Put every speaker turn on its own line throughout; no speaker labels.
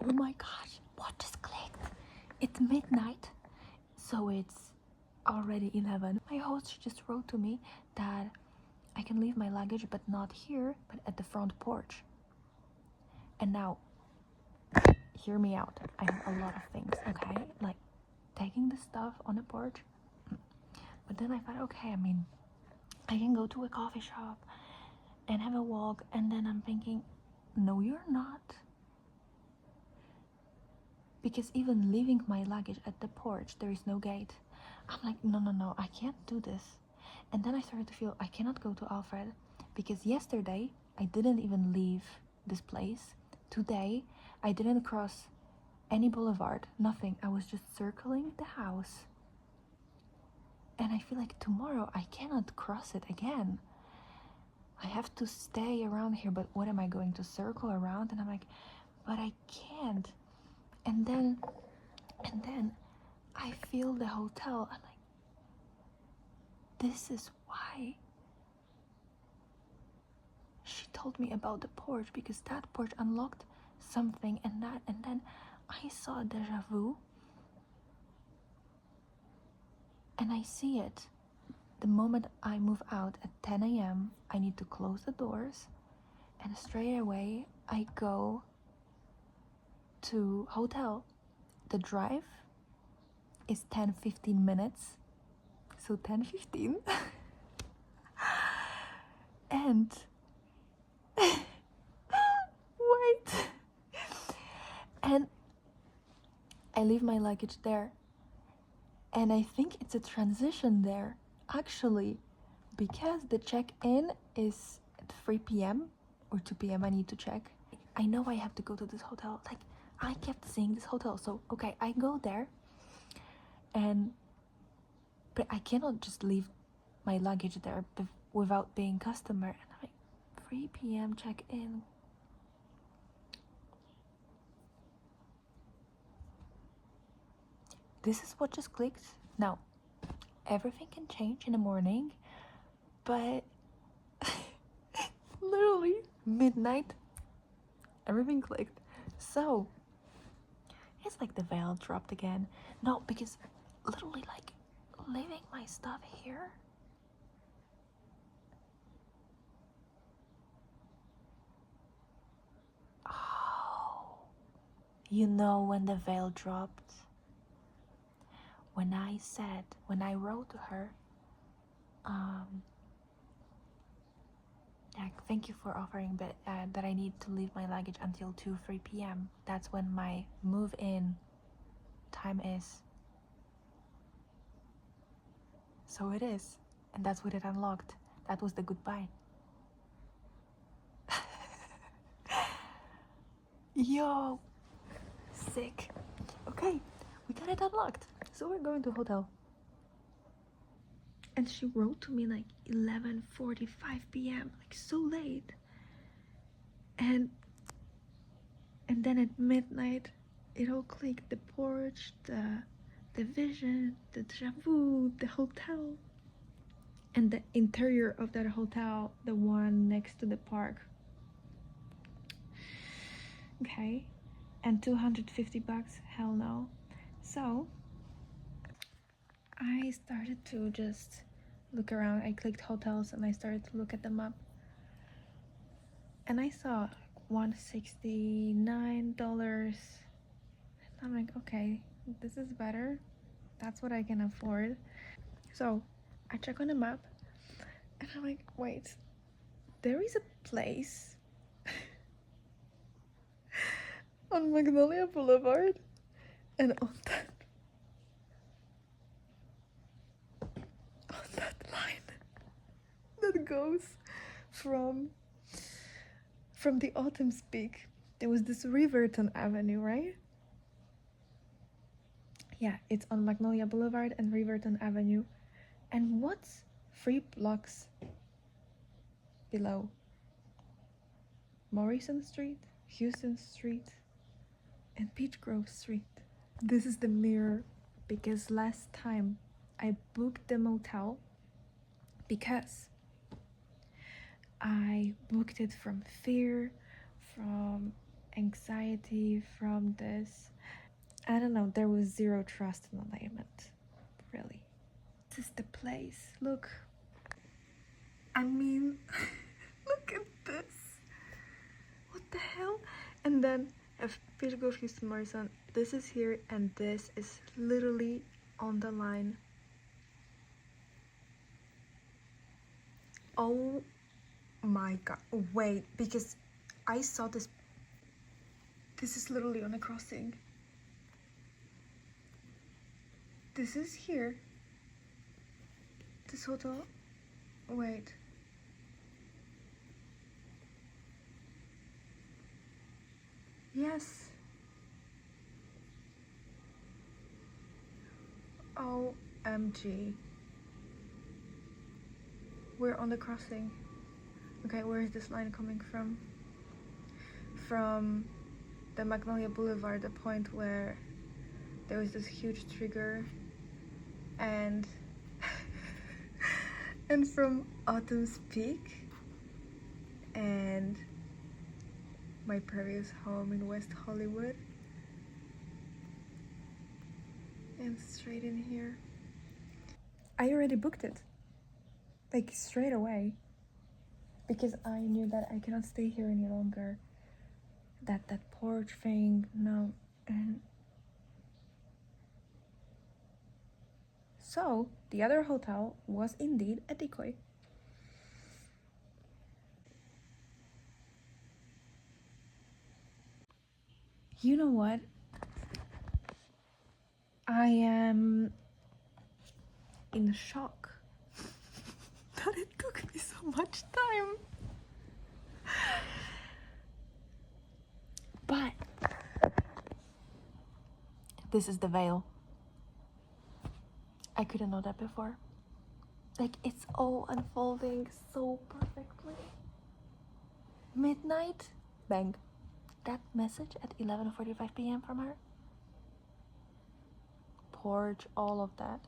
Oh my gosh, what just clicked? It's midnight, so it's already 11. My host just wrote to me that I can leave my luggage, but not here, but at the front porch. And now, hear me out. I have a lot of things, okay? Like taking the stuff on the porch. But then I thought, okay, I mean, I can go to a coffee shop and have a walk. And then I'm thinking, no, you're not. Because even leaving my luggage at the porch, there is no gate. I'm like, no, I can't do this. And then I started to feel I cannot go to Alfred because yesterday I didn't even leave this place. Today I didn't cross any boulevard, nothing. I was just circling the house. And I feel like tomorrow I cannot cross it again. I have to stay around here, but what am I going to circle around? And I'm like, but I can't. And then I feel the hotel. I'm like, this is why she told me about the porch, because that porch unlocked something, and then I saw a deja vu, and I see it. The moment I move out at 10 a.m., I need to close the doors, and straight away I go to hotel. The drive is 10-15 minutes, so 10-15. And wait, and I leave my luggage there, and I think it's a transition there actually, because the check-in is at 3 p.m. or 2 p.m. I need to check. I know I have to go to this hotel. Like, I kept seeing this hotel, so okay, I go there, but I cannot just leave my luggage there without being customer. And I'm like, 3 p.m. check-in. This is what just clicked. Now, everything can change in the morning, but literally midnight, everything clicked. So it's like the veil dropped again. No, because literally, like, leaving my stuff here, oh, you know, when the veil dropped, when I wrote to her, thank you for offering, but that I need to leave my luggage until 3 p.m. That's when my move-in time is. So it is, and that's what it unlocked. That was the goodbye. Yo, sick. Okay, we got it unlocked. So we're going to hotel. And she wrote to me like 11:45 p.m. like so late. And then at midnight, it all clicked: the porch, the vision, the deja vu, the hotel, and the interior of that hotel, the one next to the park. Okay, and $250, hell no. So I started to just look around. I clicked hotels and I started to look at them up, and I saw $169. I'm like, okay, this is better. That's what I can afford. So I check on the map, and I'm like, wait, there is a place on Magnolia Boulevard, and on that line that goes from the Autumn's Peak, there was this Riverton Avenue, right? Yeah, it's on Magnolia Boulevard and Riverton Avenue. And what's 3 blocks below? Morrison Street, Houston Street, and Peach Grove Street. This is the mirror, because last time I booked the motel, because I booked it from fear, from anxiety from this. I don't know, there was zero trust in alignment, really. This is the place, look. I mean, look at this. What the hell? And then, if Peter goes to Morrison, this is here and this is literally on the line. Oh my god, wait, because I saw this. This is literally on a crossing. This is here. This hotel. Wait. Yes. OMG. We're on the crossing. Okay, where is this line coming from? From the Magnolia Boulevard, the point where there was this huge trigger, and and from Autumn's Peak and my previous home in West Hollywood, and straight in here. I already booked it, like straight away, because I knew that I cannot stay here any longer. That porch thing, no. And so the other hotel was indeed a decoy. You know what? I am in shock that it took me so much time. But this is the veil. I couldn't know that before. Like, it's all unfolding so perfectly. Midnight, bang. That message at 11:45 p.m. from her. Porch, all of that.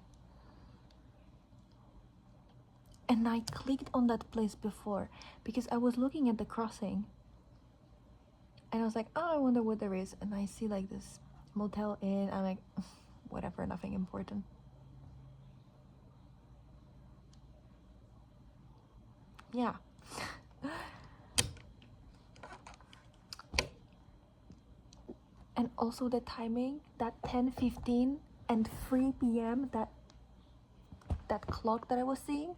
And I clicked on that place before because I was looking at the crossing. And I was like, oh, I wonder what there is. And I see like this Motel Inn. I'm like, whatever, nothing important. Yeah. And also the timing, that 10:15 and 3 p.m., that clock that I was seeing.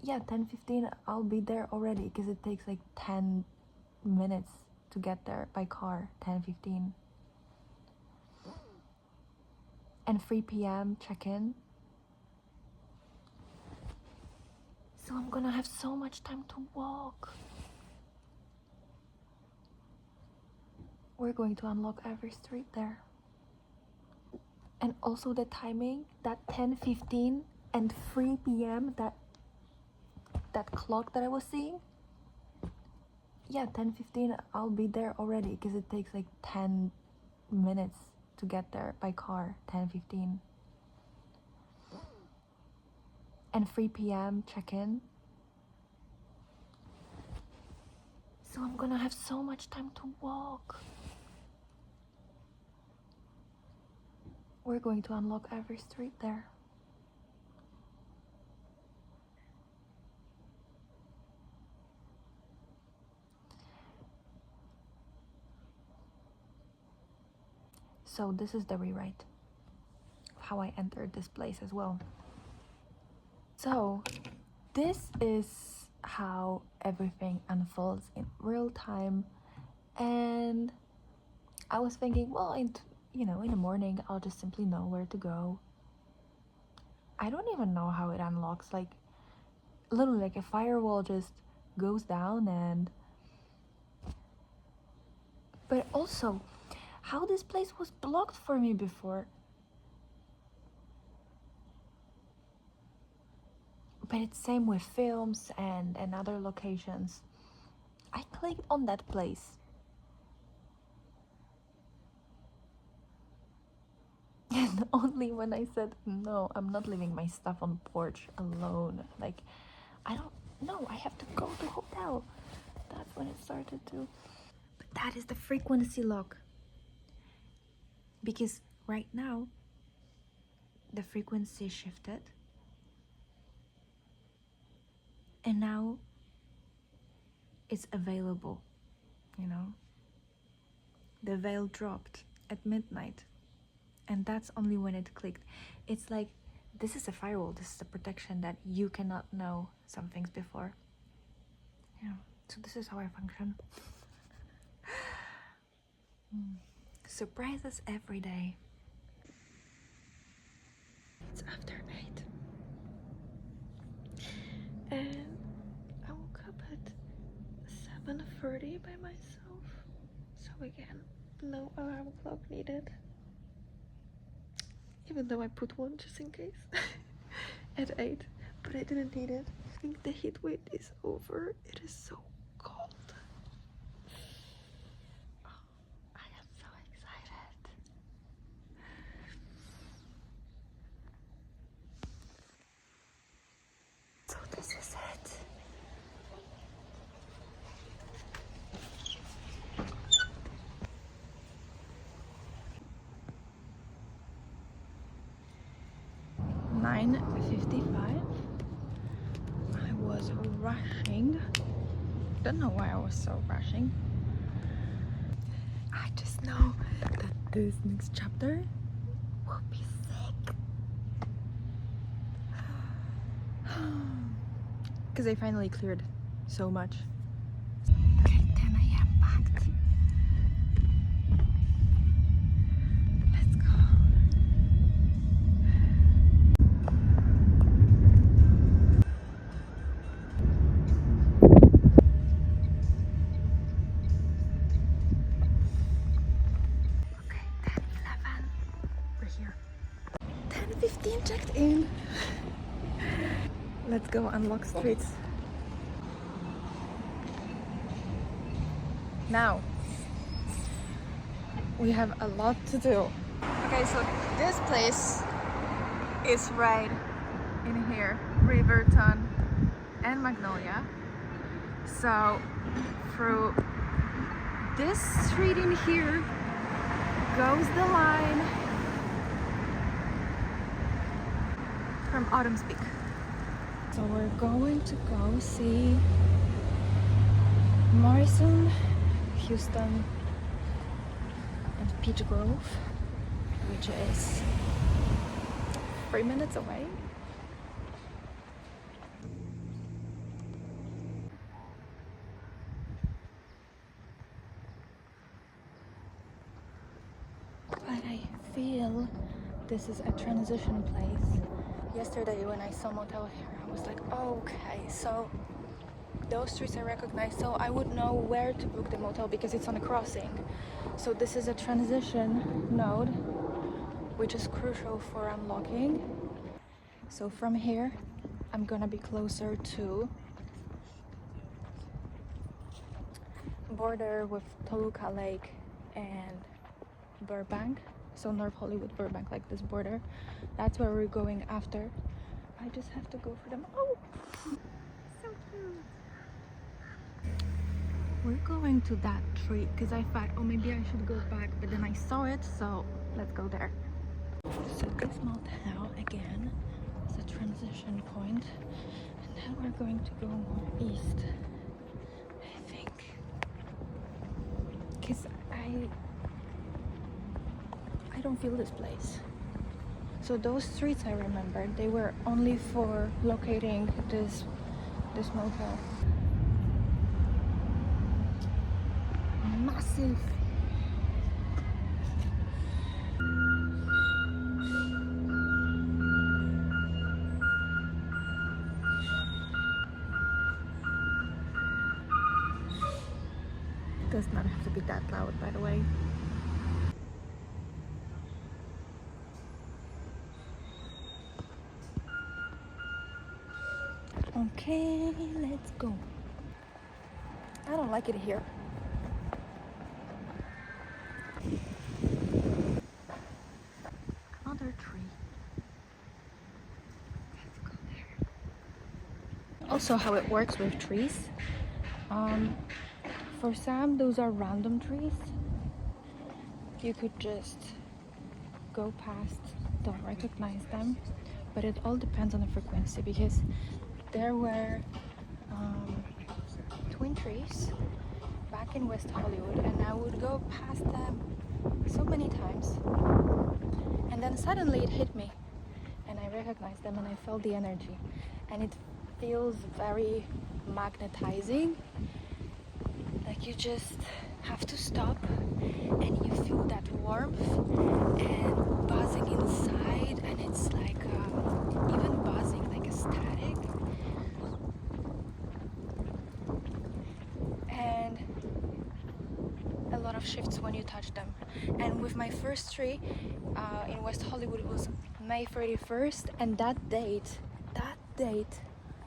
Yeah, 10:15, I'll be there already because it takes like 10 minutes to get there by car. 10:15. And 3 p.m. check-in. So I'm gonna have so much time to walk. We're going to unlock every street there. And also the timing, that 10:15 and 3 p.m., that clock that I was seeing. Yeah, 10:15, I'll be there already because it takes like 10 minutes to get there by car. 10:15. And 3 p.m. check-in. So I'm gonna have so much time to walk. We're going to unlock every street there. So this is the rewrite of how I entered this place as well. So this is how everything unfolds in real time. And I was thinking, well, in the morning, I'll just simply know where to go. I don't even know how it unlocks. Like, literally, like a firewall just goes down and... But also, how this place was blocked for me before. But it's same with films and other locations. I clicked on that place. And only when I said, no, I'm not leaving my stuff on porch alone. Like, I don't know, I have to go to hotel. That's when it started to... But That is the frequency lock. Because right now, the frequency shifted. And now it's available, you know? The veil dropped at midnight. And that's only when it clicked. It's like, this is a firewall. This is a protection that you cannot know some things before. Yeah. So this is how I function. Surprises every day. It's after 8. And I woke up at 7:30 by myself. So again, no alarm clock needed. Even though I put one just in case at 8, but I didn't need it. I think the heat wave is over. It is so cold. Oh, I am so excited. So this is it. (9:55). I was rushing. Don't know why I was so rushing. I just know that this next chapter will be sick. Because I finally cleared so much. Okay, 10 a.m. packed. Let's go. Okay, 10:11. We're here. 10:15 checked in. Let's go unlock streets. Now, we have a lot to do. Okay, so this place is right in here, Riverton and Magnolia. So through this street in here goes the line from Autumn's Peak. So we're going to go see Morrison, Houston, and Peach Grove, which is 3 minutes away. But I feel this is a transition place. Yesterday when I saw motel here, I was like, oh, okay, so those streets I recognize, so I would know where to book the motel because it's on a crossing. So this is a transition node, which is crucial for unlocking. So from here, I'm gonna be closer to border with Toluca Lake and Burbank. So North Hollywood, Burbank, like this border. That's where we're going after. I just have to go for them. Oh, so cute. We're going to that tree because I thought, oh, maybe I should go back, but then I saw it, so let's go there. So this motel again is a transition point, and then we're going to go more east, I think, because I don't feel this place. So those streets I remember, they were only for locating this motel. Massive. Does not have to be that loud, by the way. Okay, let's go. I don't like it here. Another tree. Let's go there. Also, how it works with trees. For some, those are random trees. You could just go past, don't recognize them, but it all depends on the frequency, because there were twin trees back in West Hollywood, and I would go past them so many times, and then suddenly it hit me and I recognized them and I felt the energy, and it feels very magnetizing. Like you just have to stop and you feel that warmth and buzzing inside, and it's like even buzzing, like a static. And a lot of shifts when you touch them. And with my first tree in West Hollywood, it was May 31st, and that date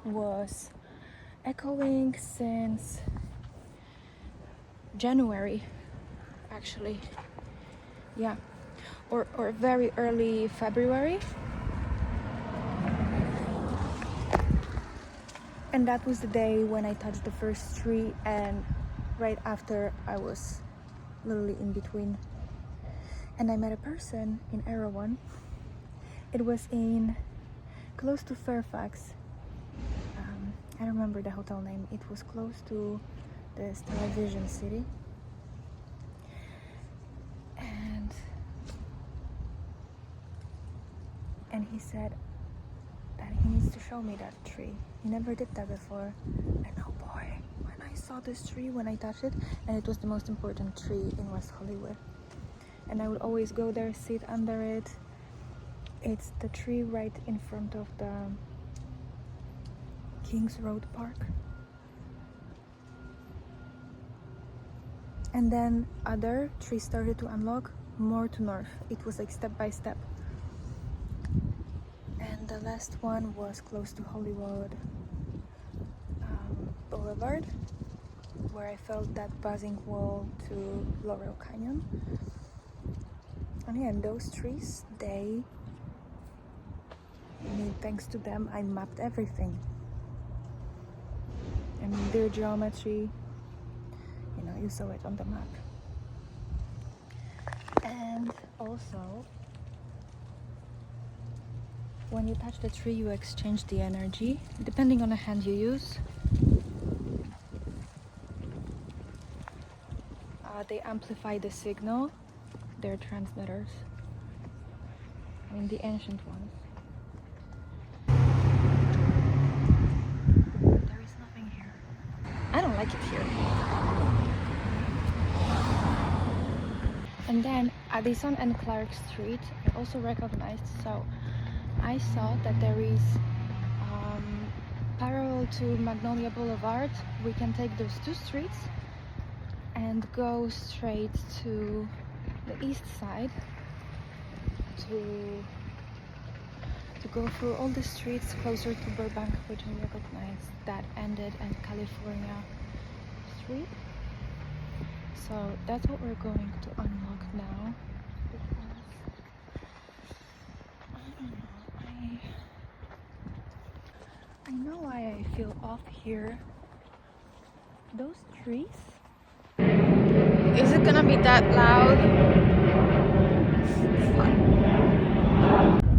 was echoing since January, actually. Yeah, or very early February. And that was the day when I touched the first tree, and right after I was literally in between. And I met a person in Erewhon. It was in close to Fairfax. I don't remember the hotel name. It was close to this television city. And he said that he needs to show me that tree. He never did that before. And oh boy, when I saw this tree, when I touched it, and it was the most important tree in West Hollywood. And I would always go there, sit under it. It's the tree right in front of the Kings Road Park. And then other trees started to unlock more to north. It was like step by step. And the last one was close to Hollywood Boulevard, where I felt that buzzing wall to Laurel Canyon. And yeah, those trees, thanks to them, I mapped everything. I mean, their geometry, you saw it on the map. And also, when you touch the tree, you exchange the energy, depending on the hand you use. They amplify the signal. They're transmitters. I mean, the ancient ones. There is nothing here. I don't like it here. And then Addison and Clark Street, I also recognized. So I saw that there is parallel to Magnolia Boulevard. We can take those two streets and go straight to the east side to go through all the streets closer to Burbank, which I recognized that ended at California Street. So that's what we're going to unlock now. I know why I feel off here. Those trees? Is it gonna be that loud?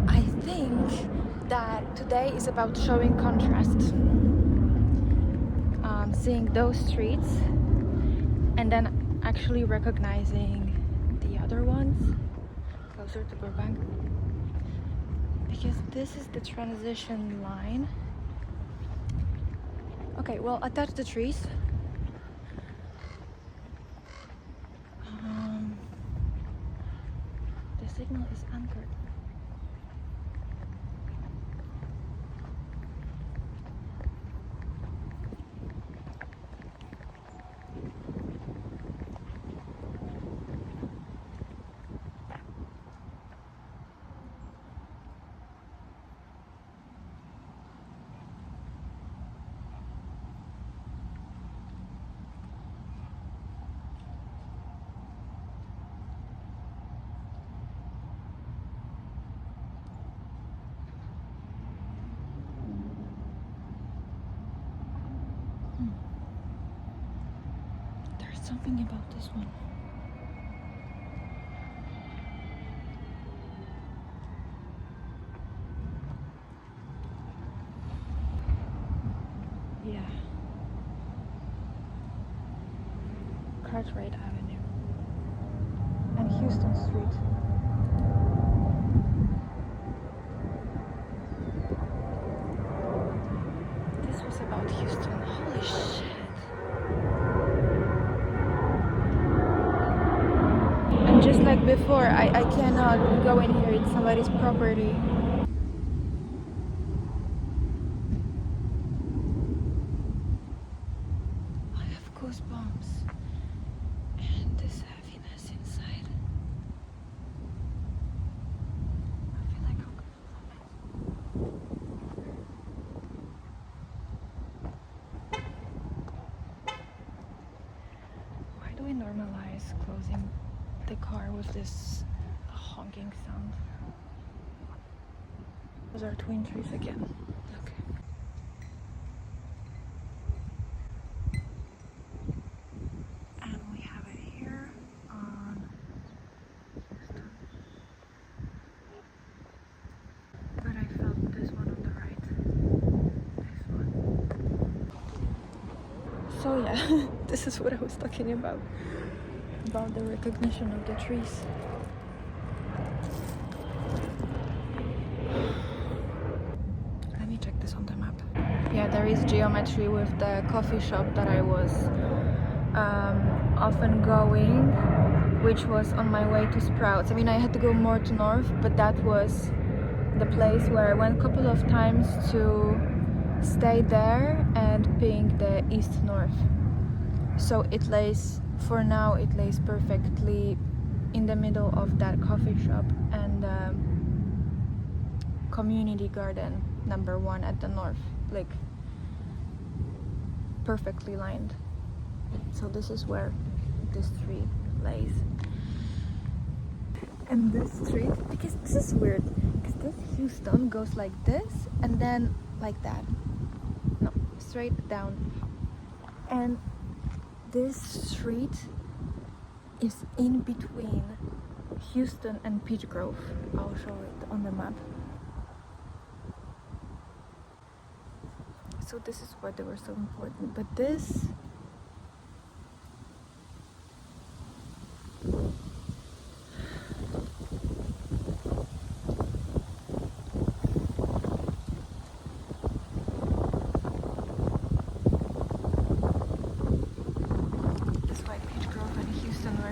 I think that today is about showing contrast. Seeing those streets and then actually recognizing the other ones closer to Burbank. Because this is the transition line. Okay, well, attach the trees. The signal is anchored. Something about this one. Yeah. Cartwright Avenue and Houston Street. This was about Houston. Holy shit. And just like before, I cannot go in here. It's somebody's property. I have goosebumps. And this heaviness inside. I feel like I'm gonna vomit. Why do we normalize closing the car with this honking sound? Those are twin trees again. Look. And we have it here on Houston. But I felt this one on the right. This one. So yeah, this is what I was talking about the recognition of the trees. Let me check this on the map. Yeah, there is geometry with the coffee shop that I was often going, which was on my way to Sprouts. I mean, I had to go more to north, but that was the place where I went a couple of times to stay there and ping the east-north. So it lays, for now, it lays perfectly in the middle of that coffee shop and community garden number 1 at the north, like perfectly lined. So this is where this tree lays. And this street, because this is weird, because this Houston goes like this and then like that. No, straight down. And this street is in between Houston and Peach Grove. I'll show it on the map. So this is why they were so important. But this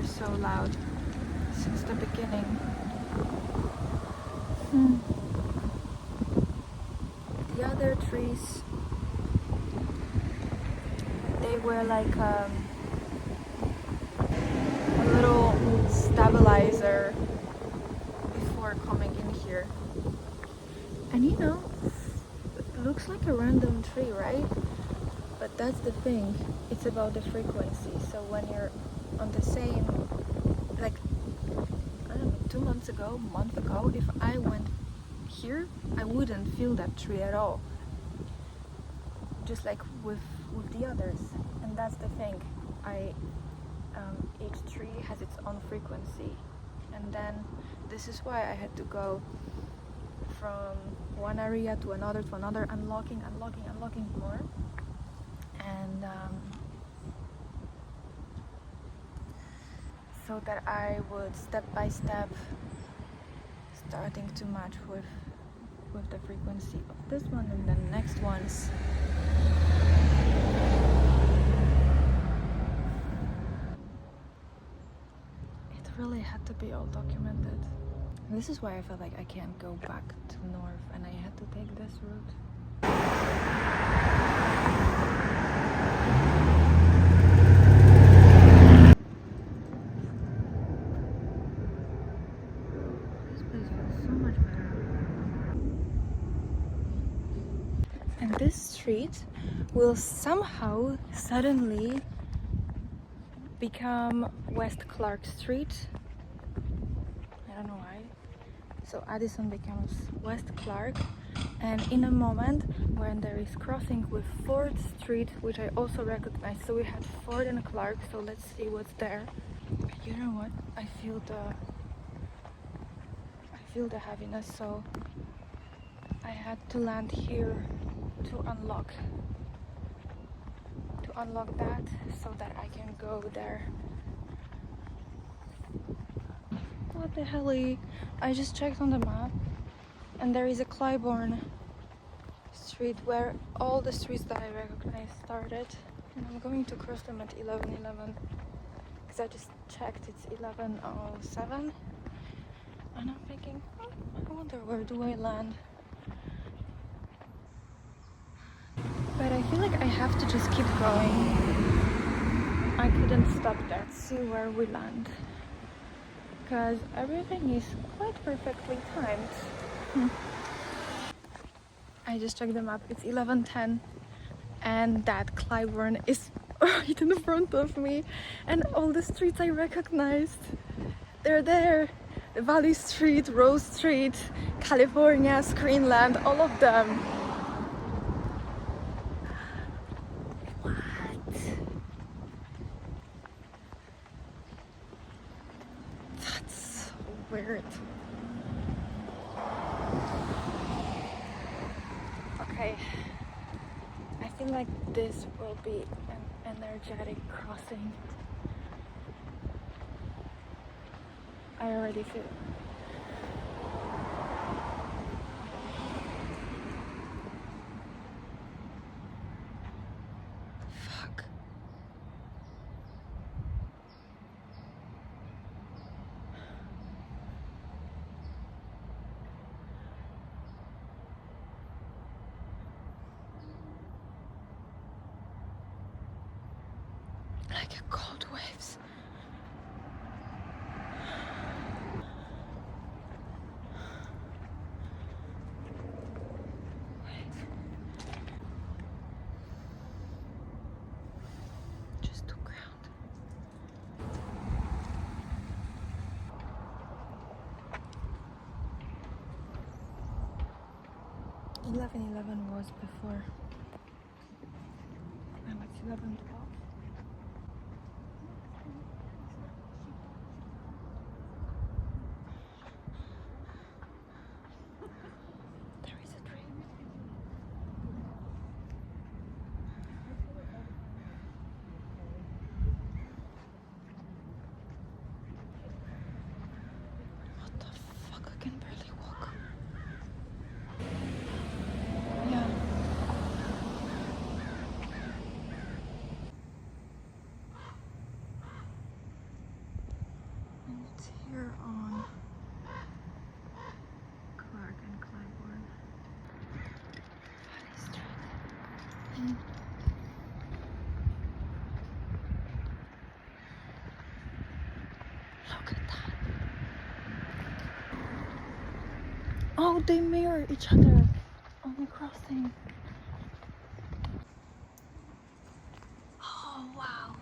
so loud since the beginning. The other trees, they were like a little stabilizer before coming in here. And you know, it looks like a random tree, right? But that's the thing, it's about the frequency. So when you're on the same, like, I don't know, 2 months ago, a month ago, if I went here, I wouldn't feel that tree at all. Just like with the others. And that's the thing. Each tree has its own frequency. And then this is why I had to go from one area to another, unlocking more. And so that I would step by step starting to match with the frequency of this one and the next ones. It really had to be all documented. And this is why I felt like I can't go back to north and I had to take this route. And this street will somehow suddenly become West Clark Street. I don't know why. So Addison becomes West Clark And in a moment when there is crossing with 4th Street, which I also recognize, so we had 4th and Clark, so let's see what's there. You know what? I feel the heaviness, so I had to land here to unlock that so that I can go there. What the hell? I just checked on the map and there is a Clybourne Street where all the streets that I recognize started, and I'm going to cross them at 11:11 because I just checked it's 11:07 and I'm thinking, I wonder where do I land. But I feel like I have to just keep going. I couldn't stop there. Let's see where we land, because everything is quite perfectly timed. I just checked the map, it's 11:10 and that Clybourne is right in front of me, and all the streets I recognized, they're there. Valley Street, Rose Street, California, Screenland, all of them. What? That's so weird. Okay, I feel like this will be an energetic crossing. I already feel it. Fuck. Like a cold waves. Just to ground. 11:11 was before. Now it's 11:12. There is a train. What the fuck? I can barely walk. Yeah. And it's here on Clark and Clybourne. Valley Street. Look at that. Oh, they mirror each other on the crossing. Oh, wow.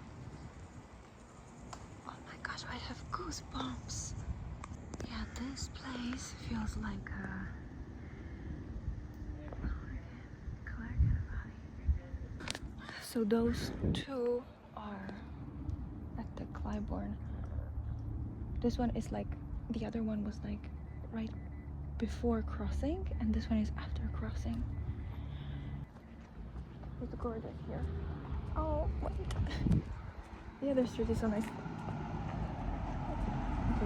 Oh my gosh, I have goosebumps. Yeah, this place feels like Clark Valley. So those two are at the Clybourne. This one is like, the other one was like right before crossing, and this one is after crossing. It's gorgeous here. Oh, wait. The other street is so nice.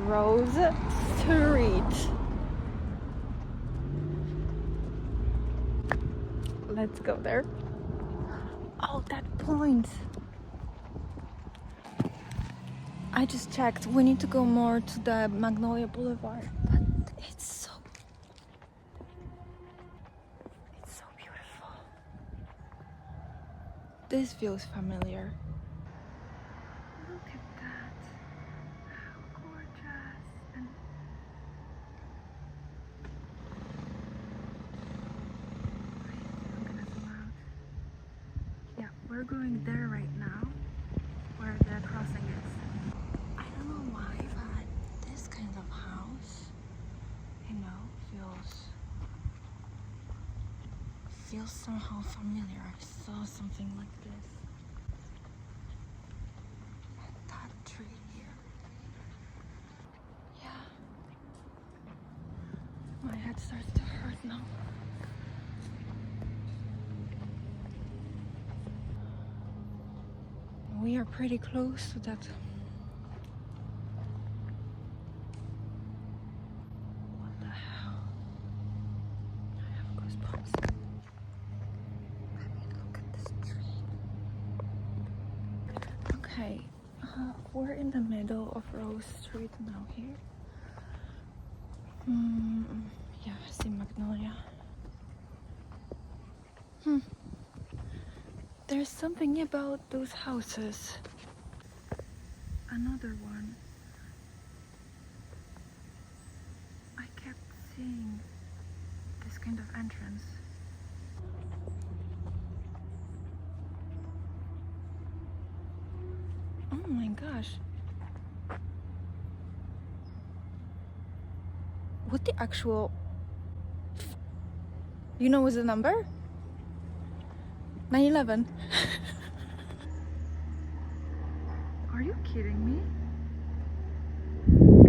Rose Street. Let's go there. Oh, that point. I just checked. We need to go more to the Magnolia Boulevard, but it's so beautiful. This feels familiar. Look at that. How gorgeous. And I'm gonna zoom out. Yeah, we're going there right now, where the crossing is. I don't know why, but this kind of house, you know, feels feels somehow familiar. I saw something like this. And that tree here. Yeah. My head starts to hurt now. We are pretty close to that. What the hell? I have goosebumps. I mean, look at this tree. Okay, we're in the middle of Rose Street now here. Yeah, I see Magnolia. There's something about those houses. Another one. I kept seeing this kind of entrance. Oh my gosh. What the actual... You know what's the number? 9/11. Are you kidding me?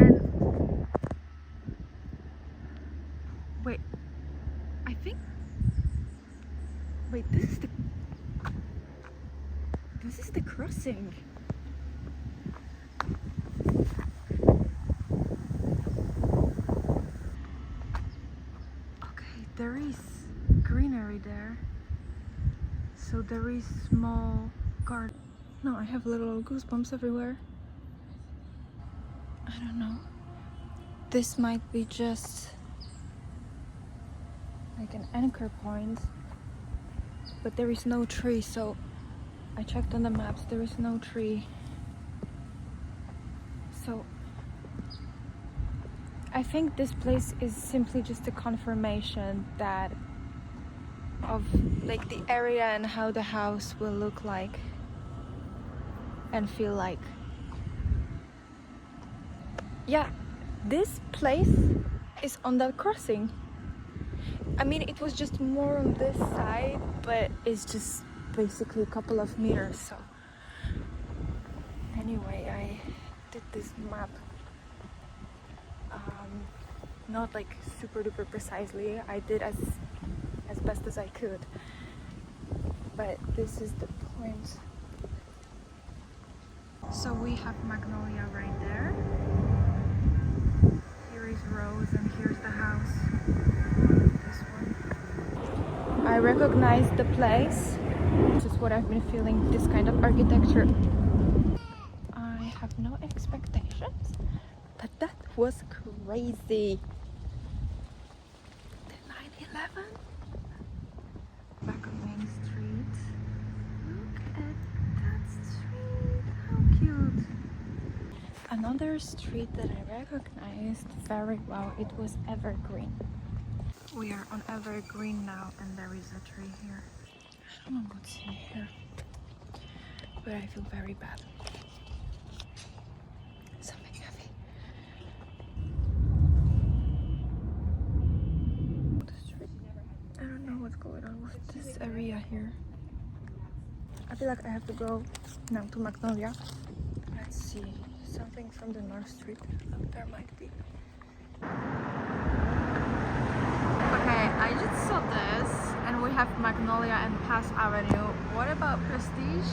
And wait, I think. Wait, this is the crossing. Okay, there is greenery there. So there is small garden. No, I have little goosebumps everywhere. I don't know. This might be just like an anchor point, but there is no tree, so I checked on the maps, there is no tree. So I think this place is simply just a confirmation that of like the area and how the house will look like and feel like. Yeah, this place is on that crossing. I mean, it was just more on this side, but it's just basically a couple of meters. So anyway, I did this map, not like super duper precisely. I did as best as I could, but this is the point. So we have Magnolia right there. Here is Rose and here's the house. This one. I recognize the place. This is what I've been feeling, this kind of architecture. I have no expectations, but that was crazy. The 9/11? Back on Main Street. Look at that street, how cute. Another street that I recognized very well, it was Evergreen. We are on Evergreen now and there is a tree here. I don't know what's in here, but I feel very bad. Something heavy. I don't know what's going on with this area here. I feel like I have to go now to Magnolia. Let's see, something from the North Street. There might be. Okay, I just saw this and we have Magnolia and Pass Avenue. What about Prestige?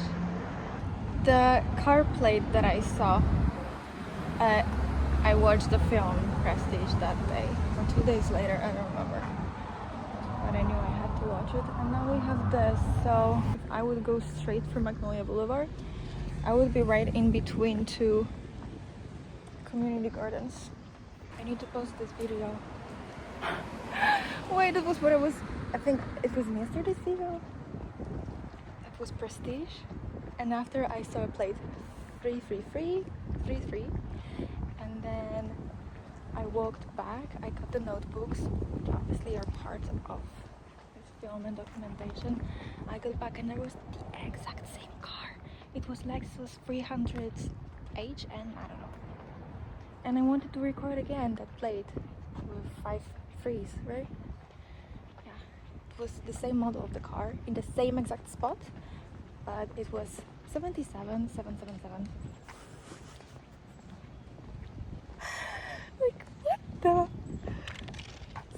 The car plate that I saw, I watched the film Prestige that day, or 2 days later, I don't remember. But I knew I had to watch it, and now we have this. So if I would go straight for Magnolia Boulevard, I would be right in between two community gardens. I need to post this video. Wait, that was what it was. I think it was in yesterday's video. That was Prestige, and after I saw a plate 333, and then I walked back. I got the notebooks, which obviously are part of this film and documentation. I got back and there was the exact same car. It was Lexus 300H and I don't know. And I wanted to record again that plate with 5 3s, right? Yeah. was the same model of the car in the same exact spot, but it was 77,777. Like, what the?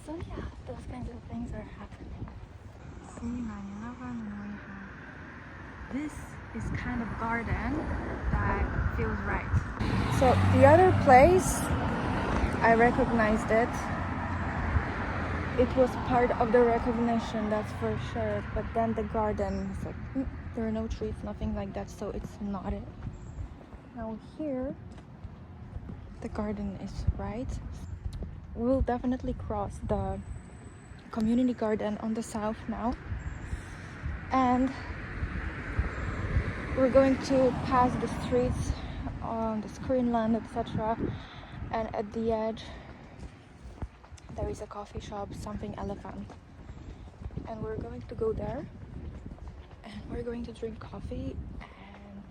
So yeah, those kinds of things are happening. C911, and we have this is kind of garden that feels right. So the other place, I recognized it. It was part of the recognition, that's for sure. But then the garden is like, there are no trees, nothing like that, so it's not it. Now here, the garden is right. We'll definitely cross the community garden on the south now. And we're going to pass the streets on the screenland, etc. And at the edge, there is a coffee shop, something elephant. And we're going to go there. And we're going to drink coffee. And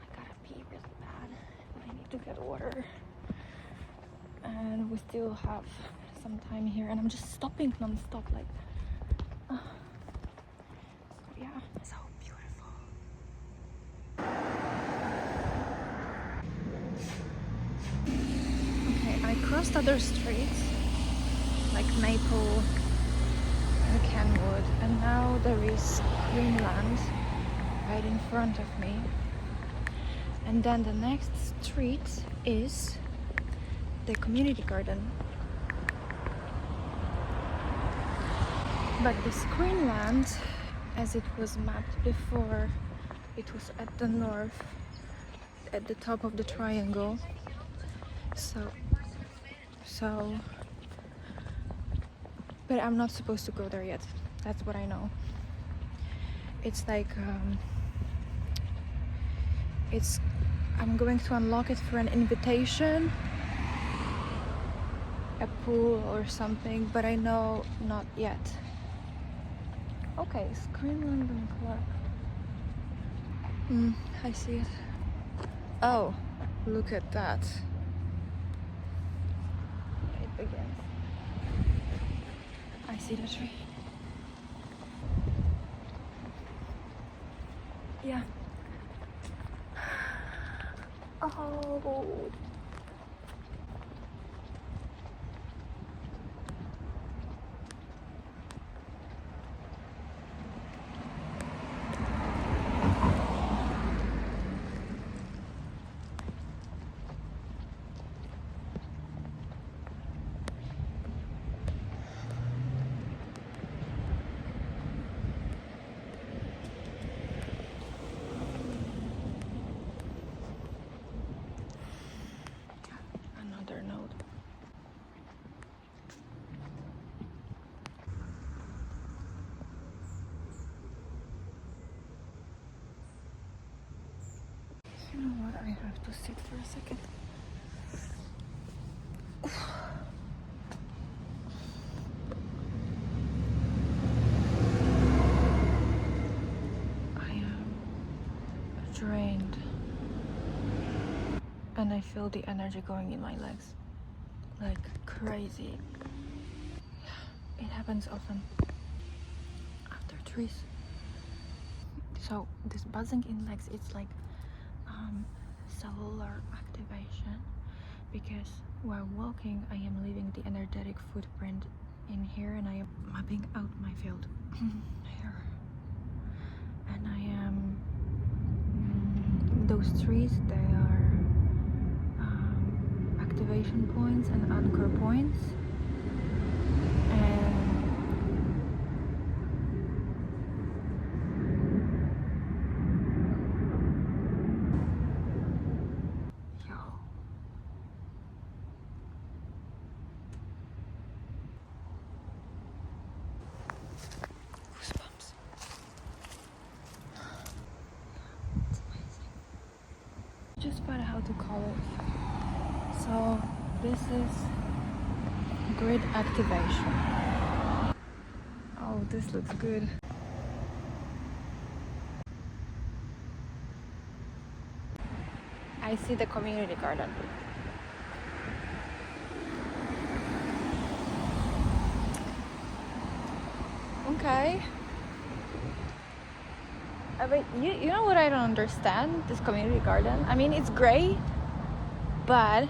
I gotta pee really bad. I need to get water. And we still have some time here. And I'm just stopping non-stop, like... yeah, so beautiful. Okay, I crossed other streets, like Maple and Kenwood, and now there is Greenland right in front of me. And then the next street is the community garden. But the Greenland, as it was mapped before, it was at the north, at the top of the triangle. So, but I'm not supposed to go there yet. That's what I know. It's like, I'm going to unlock it for an invitation, a pool or something, but I know not yet. Okay, Screenland and Clark. I see it. Oh, look at that. It begins. I see the tree. Yeah. Oh. Another note. You know what? I have to sit for a second. I am drained. And I feel the energy going in my legs. Like crazy. It happens often after trees. So this buzzing in legs, it's like cellular activation, because while walking I am leaving the energetic footprint in here, and I am mapping out my field here, and I am those trees, they are activation points and anchor points. And goosebumps. It's amazing. Just about how to call it. So this is grid activation. Oh, this looks good. I see the community garden. Okay. But you know what I don't understand? This community garden. I mean, it's great, but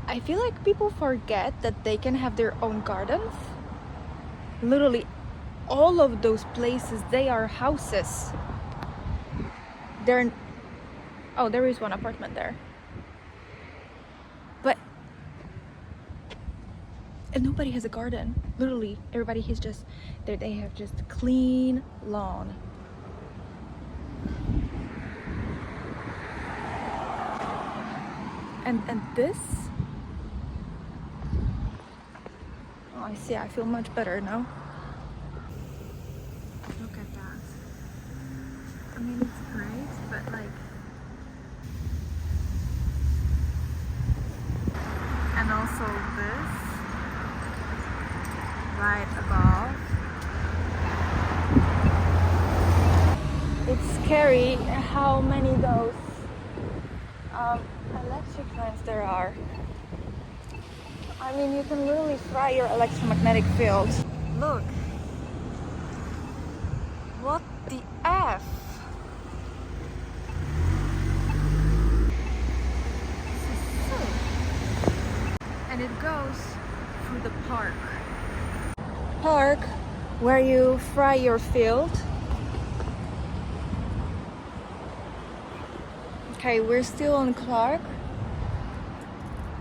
I feel like people forget that they can have their own gardens. Literally, all of those places, they are houses. Oh, there is one apartment there. But and nobody has a garden. Literally, everybody is just they have just clean lawn. And this, oh, I see, I feel much better now. Look at that. I mean, it's great, but like, and also this right above. It's scary how many those electric lines there are. I mean, you can literally fry your electromagnetic field. Look. What the F? This is sick. And it goes through the park. Park where you fry your field. Okay, we're still on Clark.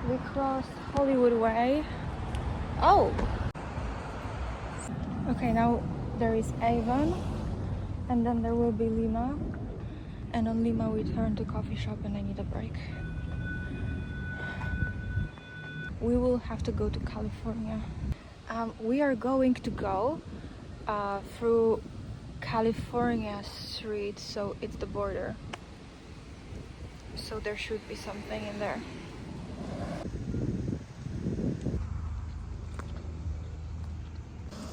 We crossed Hollywood Way. Oh! Okay, now there is Avon, and then there will be Lima. And on Lima we turn to coffee shop and I need a break. We will have to go to California. We are going to go through California Street, so it's the border. So there should be something in there.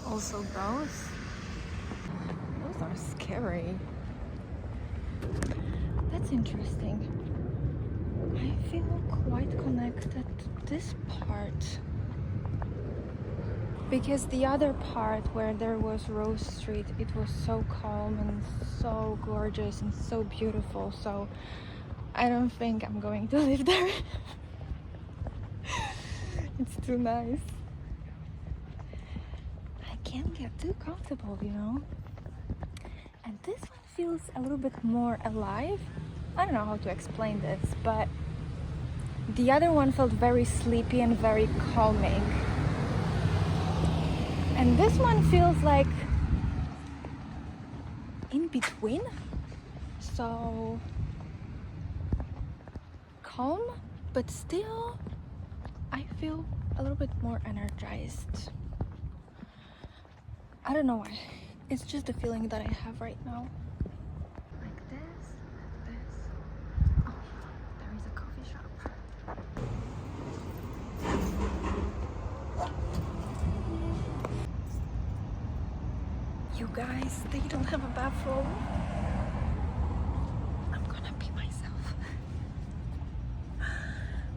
Also those are scary. That's interesting. I feel quite connected to this part. Because the other part where there was Rose Street, it was so calm and so gorgeous and so beautiful. So I don't think I'm going to live there. It's too nice. I can't get too comfortable, you know. And this one feels a little bit more alive. I don't know how to explain this, but the other one felt very sleepy and very calming. And this one feels like in between. So calm, but still I feel a little bit more energized. I don't know why. It's just the feeling that I have right now. Like this. Oh, there is a coffee shop. You guys, they don't have a bathroom. I'm gonna be myself.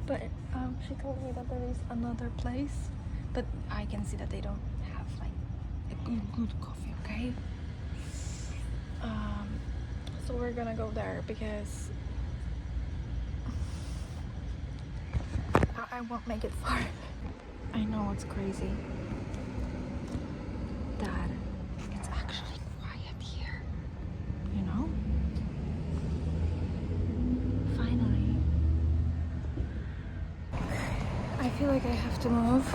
But she told me that there is another place, but I can see that they don't have like a good coffee, okay? So we're gonna go there because I won't make it far. I know it's crazy that it's actually quiet here, you know? Finally. I feel like I have to move.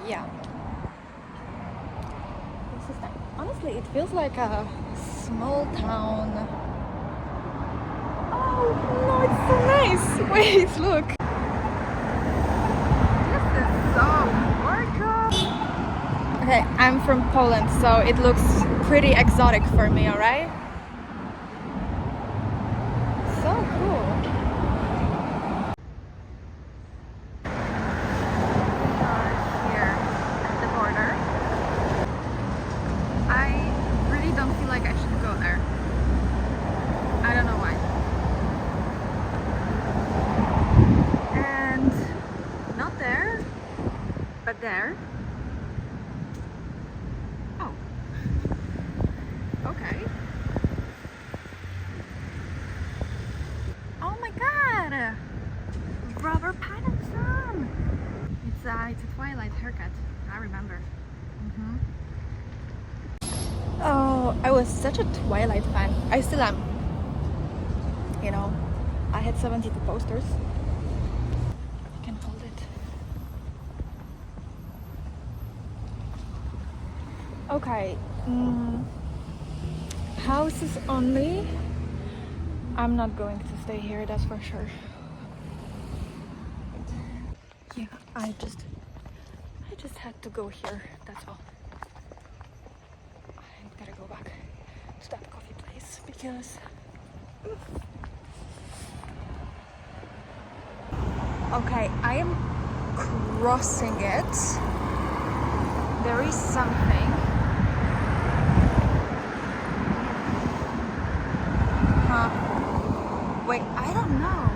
Yeah. This is nice. Honestly, it feels like a small town. Oh no, it's so nice. Wait, look. This is so gorgeous. Okay, I'm from Poland, so it looks pretty exotic for me, alright? So cool. We are here at the border. I really don't feel like I should go there. I don't know why. there. Oh, okay. Oh my god! Robert Pattinson! It's a Twilight haircut, I remember. Oh, I was such a Twilight fan. I still am. You know, I had 72 posters. I can hold it. Okay. Houses only. I'm not going to stay here, that's for sure. Yeah, I just had to go here, that's all. I gotta go back to that coffee place because okay, I am crossing it. There is something. Wait, I don't know.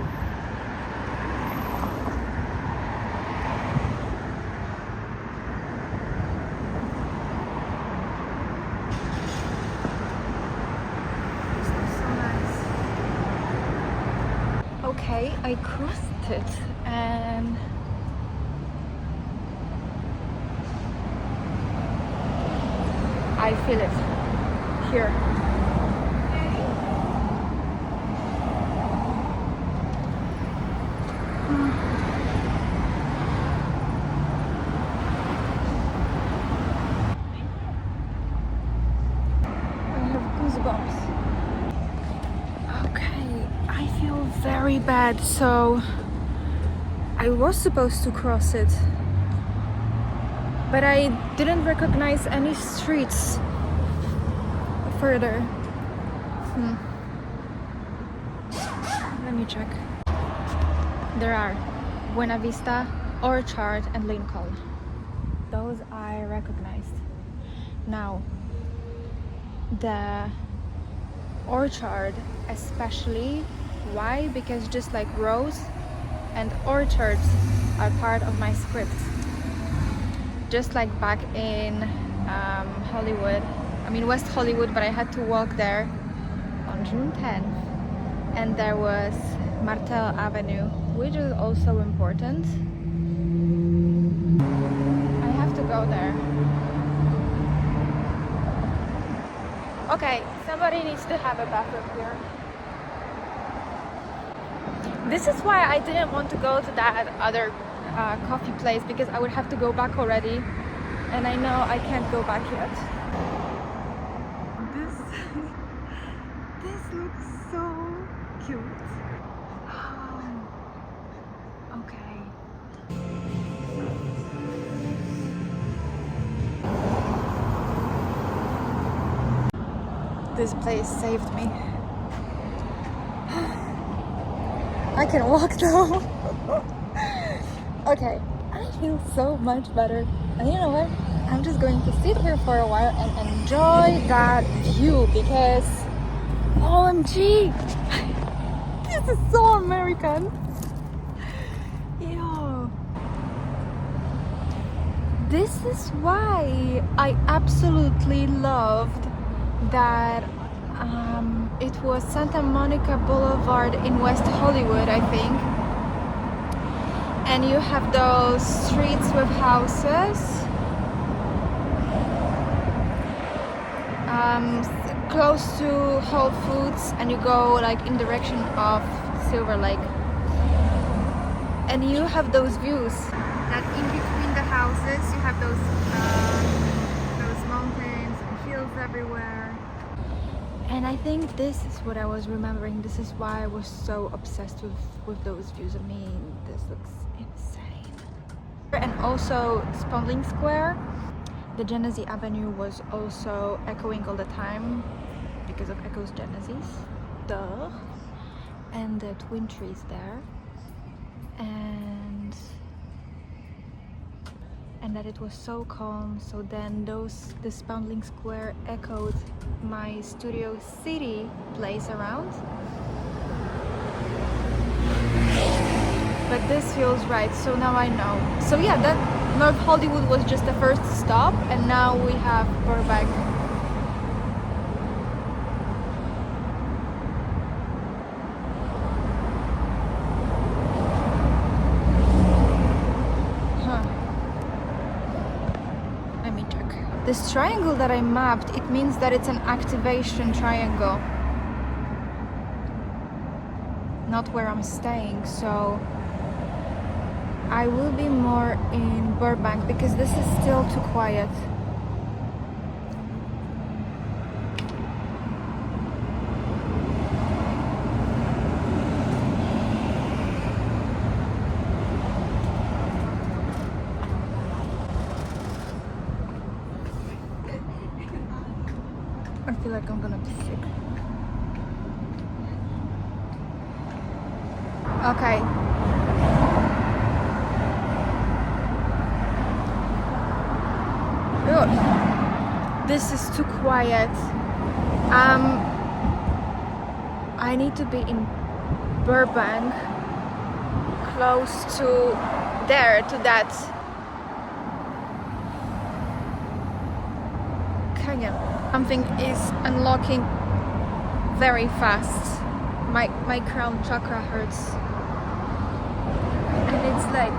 Okay, I crossed it and I feel it here. I have goosebumps. Okay, I feel very bad, so I was supposed to cross it, but I didn't recognize any streets further. Let me check. There are Buena Vista, Orchard, and Lincoln. Those I recognized. Now, the Orchard especially. Why? Because just like Rose and orchards are part of my script. Just like back in Hollywood, I mean West Hollywood, but I had to walk there on June 10th, and there was Martel Avenue, which is also important. I have to go there. Okay, somebody needs to have a bathroom here. This is why I didn't want to go to that other coffee place, because I would have to go back already, and I know I can't go back yet. This looks so cute. Okay. This place saved me. I can walk now. Okay, I feel so much better. And you know what? I'm just going to sit here for a while and enjoy that view, because OMG! This is so American. Yo. This is why I absolutely loved that it was Santa Monica Boulevard in West Hollywood, I think. And you have those streets with houses close to Whole Foods, and you go like in direction of Silver Lake. And you have those views that in between the houses you have those mountains and hills everywhere. And I think this is what I was remembering. This is why I was so obsessed with those views. I mean, this looks insane. And also Spalding Square. The Genesee Avenue was also echoing all the time because of Echo's Genesis. Duh. And the twin trees there. And that it was so calm. So then the Spalding Square echoed my Studio City place around. But this feels right, so now I know. So yeah, North Hollywood was just the first stop, and now we have Burbank. Let me check. This triangle that I mapped, it means that it's an activation triangle, not where I'm staying, so I will be more in Burbank because this is still too quiet. I feel like I'm gonna be sick. Okay. Ugh. This is too quiet. I need to be in Burbank, close to there, to that canyon. Something is unlocking very fast. My crown chakra hurts, and it's like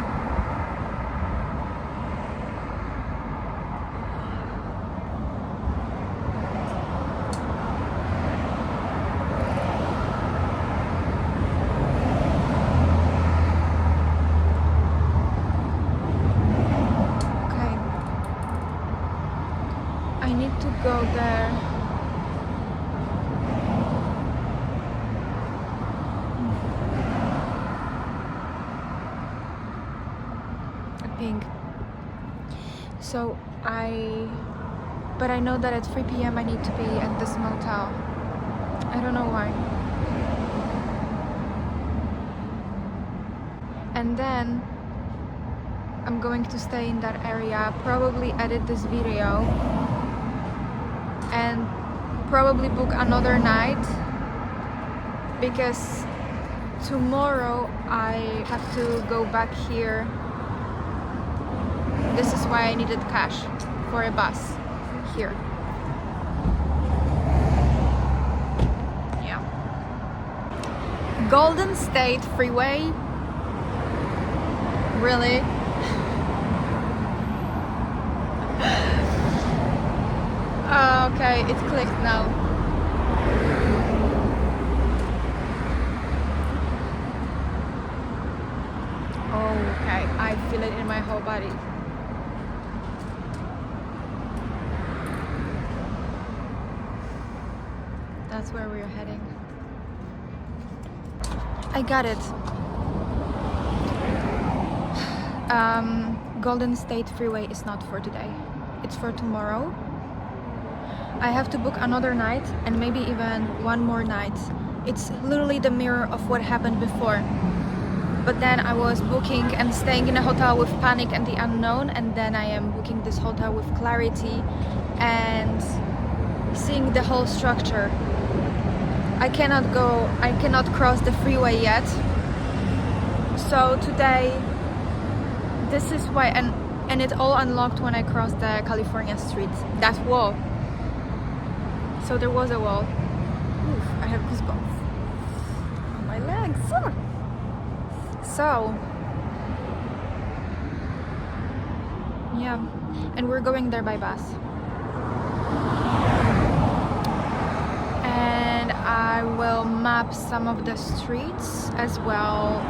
I need to go there. A ping. So but I know that at 3 p.m. I need to be at this motel. I don't know why. And then I'm going to stay in that area, probably edit this video, and probably book another night, because tomorrow I have to go back here. This is why I needed cash for a bus here. Yeah. Golden State Freeway? Really? Okay, it clicked now. Okay, I feel it in my whole body. That's where we're heading. I got it. Golden State Freeway is not for today. It's for tomorrow. I have to book another night and maybe even one more night. It's literally the mirror of what happened before. But then I was booking and staying in a hotel with panic and the unknown, and then I am booking this hotel with clarity and seeing the whole structure. I cannot cross the freeway yet. So today, this is why, and it all unlocked when I crossed the California street, that wall. So there was a wall. Oof, I have goosebumps on my legs. So, yeah, and we're going there by bus. And I will map some of the streets as well.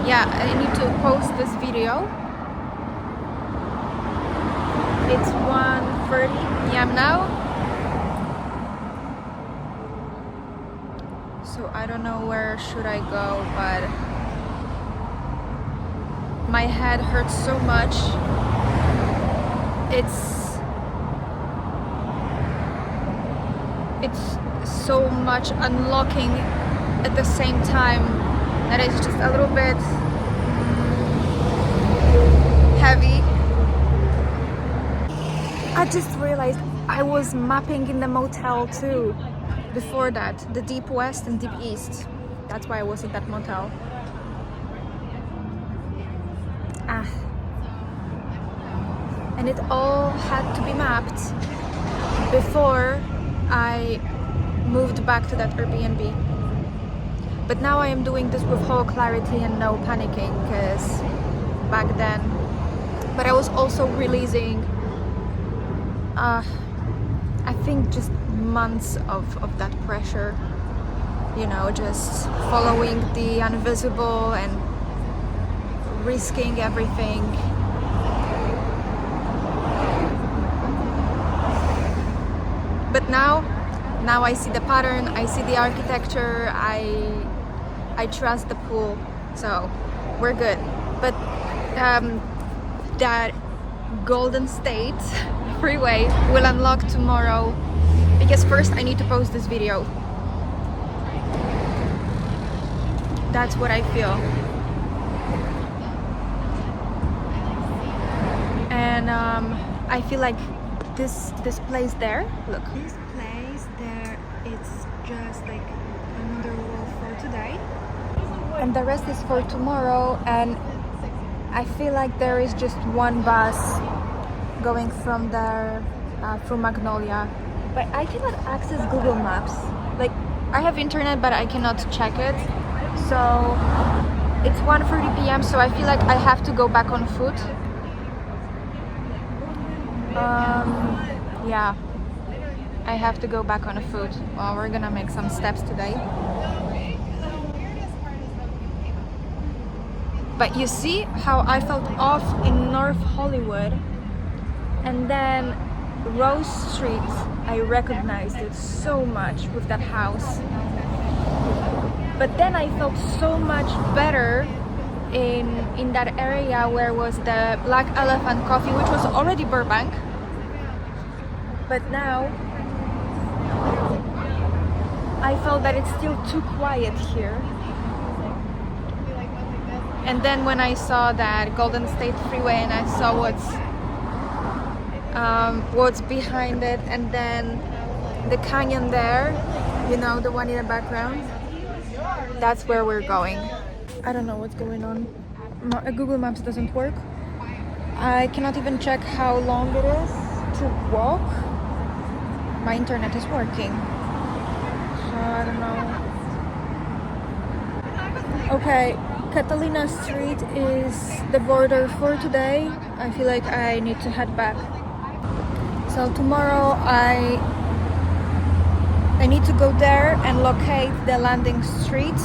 Yeah, I need to post this video. It's 1:30 p.m. now. So I don't know where should I go, but my head hurts so much. It's so much unlocking at the same time that it's just a little bit heavy. I just realized I was mapping in the motel too. Before that, the Deep West and Deep East. That's why I was in that motel. and it all had to be mapped before I moved back to that Airbnb. But now I am doing this with whole clarity and no panicking, because back then, but I was also releasing I think just months of that pressure, you know, just following the invisible and risking everything. But now I see the pattern, I see the architecture, I trust the pool, so we're good. But that Golden State Freeway will unlock tomorrow, because first I need to post this video. That's what I feel. And I feel like this place there, look, this place there, it's just like another wall for today, and the rest is for tomorrow. And I feel like there is just one bus going from there through Magnolia, but I cannot access Google Maps. Like, I have internet, but I cannot check it. So it's 1:30 p.m. so I feel like I have to go back on foot. Yeah, I have to go back on foot. Well, we're gonna make some steps today. But you see how I felt off in North Hollywood, and then Rose Street, I recognized it so much with that house. But then I felt so much better in that area where was the Black Elephant Coffee, which was already Burbank. But now I felt that it's still too quiet here. And then when I saw that Golden State Freeway and I saw what's behind it, and then the canyon there, you know, the one in the background, that's where we're going. I don't know what's going on. Google Maps doesn't work. I cannot even check how long it is to walk. My internet is working, so I don't know. Okay, Catalina Street is the border for today. I feel like I need to head back. So tomorrow I need to go there and locate the landing street.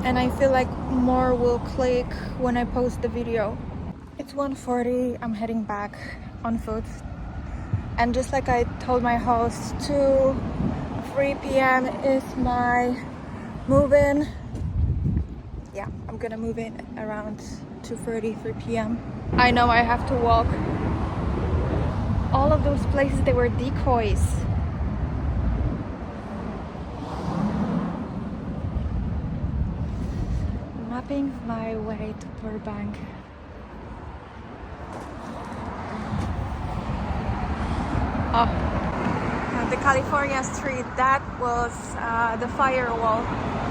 And I feel like more will click when I post the video. It's 1:40, I'm heading back on foot. And just like I told my host, 3 p.m. is my move-in. Yeah, I'm gonna move in around 2:30, 3 p.m. I know I have to walk. All of those places, they were decoys. Mapping my way to Burbank. Oh, the California Street, that was the firewall,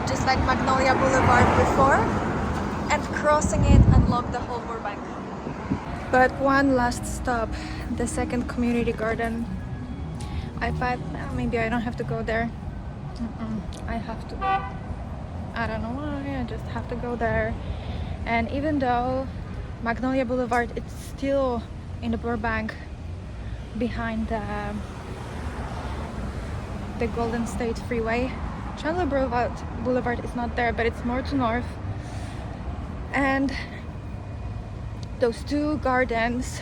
just like Magnolia Boulevard before, and crossing it unlocked the whole Burbank. But one last stop, the second community garden. I thought maybe I don't have to go there. I have to. I don't know why, I just have to go there. And even though Magnolia Boulevard, it's still in the Burbank behind the Golden State Freeway. Chandler Boulevard is not there, but it's more to north. And those two gardens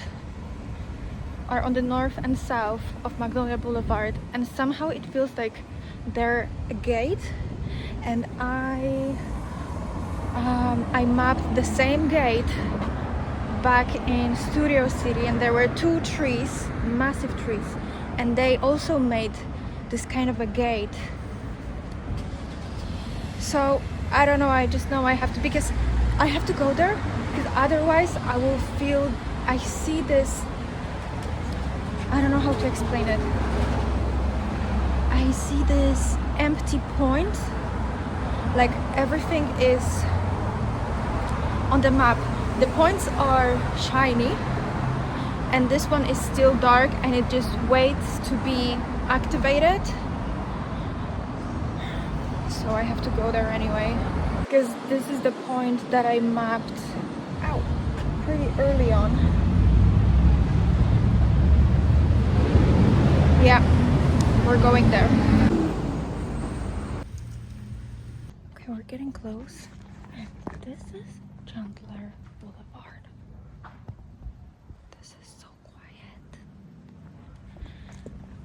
are on the north and south of Magnolia Boulevard, and somehow it feels like they're a gate. And I mapped the same gate back in Studio City, and there were two trees, massive trees, and they also made this kind of a gate. So I don't know, I just know I have to, because I have to go there, because otherwise I will feel, I see this, I don't know how to explain it, I see this empty point, like everything is on the map, The points are shiny and this one is still dark and it just waits to be activated. So I have to go there anyway, because this is the point that I mapped out pretty early on. Yeah, we're going there. Okay, we're getting close. This is Chandler Boulevard. This is so quiet.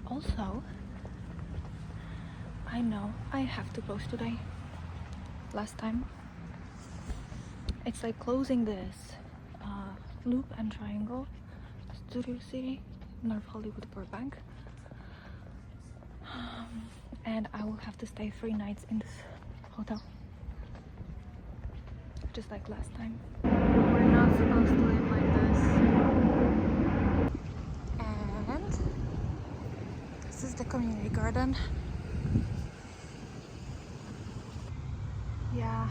Also, I know I have to post today. Last time. It's like closing this loop and triangle. Studio City, North Hollywood, Burbank. And I will have to stay 3 nights in this hotel. Just like last time. We're not supposed to live like this. And this is the community garden. Yeah.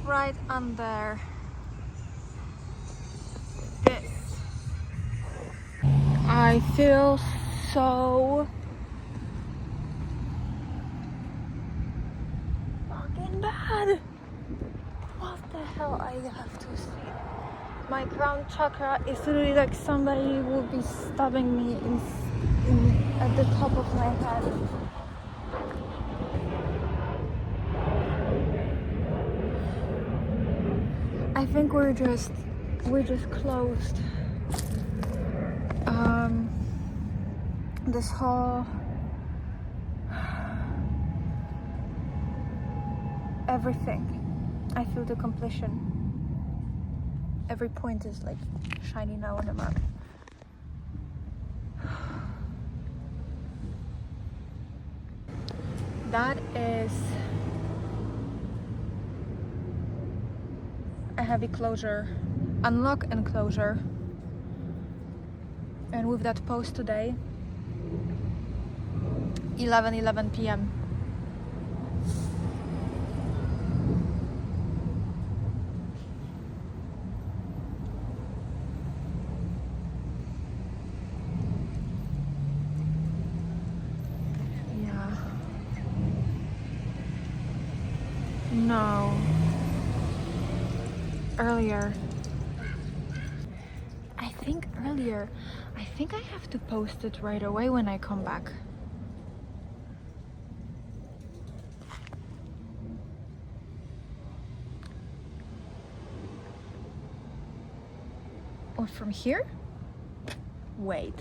Right under this. I feel so fucking bad. What the hell I have to say? My crown chakra is literally like somebody will be stabbing me at the top of my head. I think we're just closed. This whole everything. I feel the completion. Every point is like shiny now on the map. That is a heavy closure, unlock and closure. And with that post today, 11 p.m. Yeah. No. Earlier. I think I have to post it right away when I come back. Or from here? Wait.